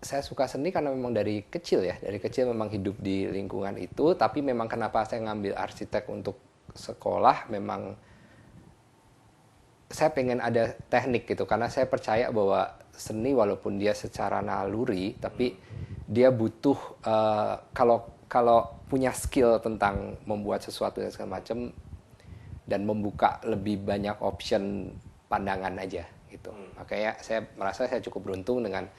saya suka seni karena memang dari kecil ya, dari kecil memang hidup di lingkungan itu. Tapi memang kenapa saya ngambil arsitek untuk sekolah, memang saya pengen ada teknik gitu, karena saya percaya bahwa seni walaupun dia secara naluri, tapi dia butuh kalau punya skill tentang membuat sesuatu dan segala macam, dan membuka lebih banyak option pandangan aja gitu. Makanya saya merasa saya cukup beruntung dengan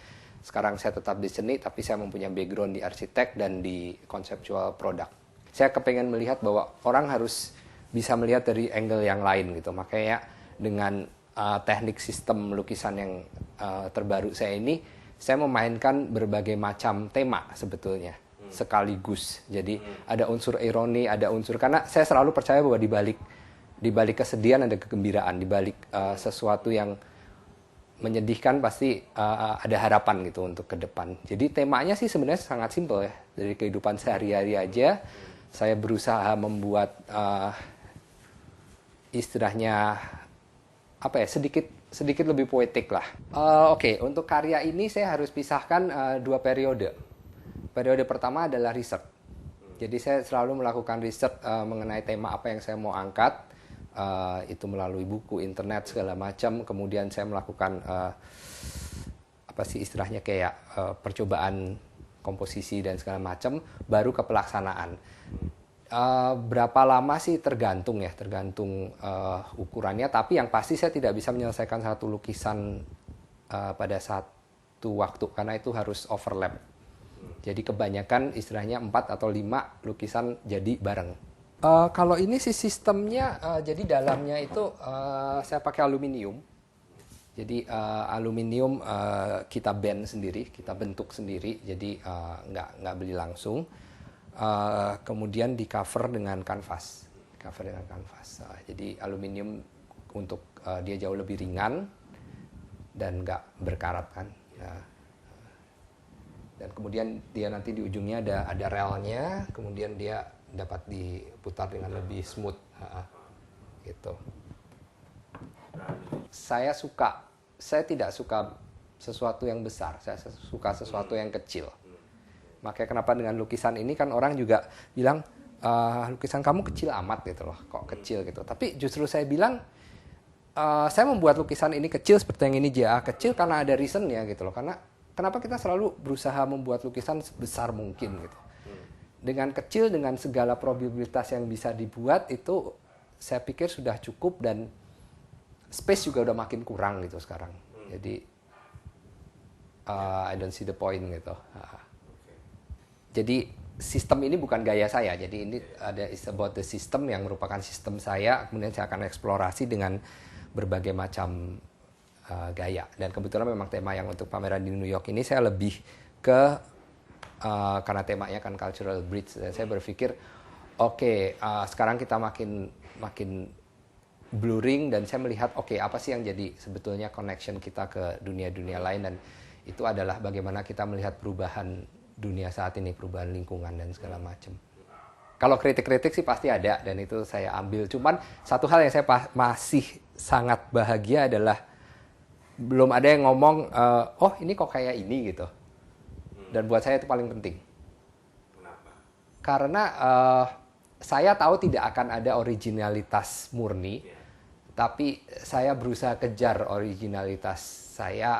sekarang saya tetap di seni, tapi saya mempunyai background di arsitek dan di konseptual produk. Saya kepengen melihat bahwa orang harus bisa melihat dari angle yang lain gitu. Makanya dengan teknik sistem lukisan yang terbaru saya ini, saya memainkan berbagai macam tema sebetulnya sekaligus. Jadi ada unsur ironi, ada unsur, karena saya selalu percaya bahwa di balik kesedihan ada kegembiraan, di balik sesuatu yang menyedihkan pasti ada harapan gitu untuk ke depan. Jadi temanya sih sebenarnya sangat simpel ya, dari kehidupan sehari-hari aja. Saya berusaha membuat istilahnya apa ya, sedikit lebih poetik lah. Oke, untuk karya ini saya harus pisahkan dua periode. Periode pertama adalah riset. Jadi saya selalu melakukan riset mengenai tema apa yang saya mau angkat. Itu melalui buku, internet, segala macam. Kemudian saya melakukan apa sih istilahnya, kayak percobaan komposisi dan segala macam, baru ke pelaksanaan. Berapa lama sih tergantung ukurannya, tapi yang pasti saya tidak bisa menyelesaikan satu lukisan pada satu waktu, karena itu harus overlap. Jadi kebanyakan istilahnya 4 atau 5 lukisan jadi bareng. Kalau ini sih sistemnya, jadi dalamnya itu saya pakai aluminium. Jadi aluminium kita bend sendiri, kita bentuk sendiri, jadi nggak beli langsung. Kemudian di cover dengan kanvas, jadi aluminium untuk dia jauh lebih ringan dan nggak berkarat kan. Dan kemudian dia nanti di ujungnya ada relnya, kemudian dia dapat diputar dengan lebih smooth, gitu. Saya tidak suka sesuatu yang besar, saya suka sesuatu yang kecil. Makanya kenapa dengan lukisan ini kan orang juga bilang, lukisan kamu kecil amat gitu loh, kok kecil gitu. Tapi justru saya bilang, saya membuat lukisan ini kecil seperti yang ini JA kecil karena ada reasonnya gitu loh. Karena kenapa kita selalu berusaha membuat lukisan sebesar mungkin gitu. Dengan kecil, dengan segala probabilitas yang bisa dibuat, itu saya pikir sudah cukup, dan space juga udah makin kurang gitu sekarang. Jadi I don't see the point gitu. Jadi sistem ini bukan gaya saya. Jadi ini it's about the system, yang merupakan sistem saya. Kemudian saya akan eksplorasi dengan berbagai macam gaya. Dan kebetulan memang tema yang untuk pameran di New York ini saya lebih ke karena temanya kan cultural bridge, dan saya berpikir sekarang kita makin blurring, dan saya melihat apa sih yang jadi sebetulnya connection kita ke dunia-dunia lain, dan itu adalah bagaimana kita melihat perubahan dunia saat ini, perubahan lingkungan dan segala macam. Kalau kritik-kritik sih pasti ada, dan itu saya ambil. Cuman satu hal yang saya masih sangat bahagia adalah belum ada yang ngomong, ini kok kayak ini gitu. Dan buat saya itu paling penting. Kenapa? Karena saya tahu tidak akan ada originalitas murni, tapi saya berusaha kejar originalitas saya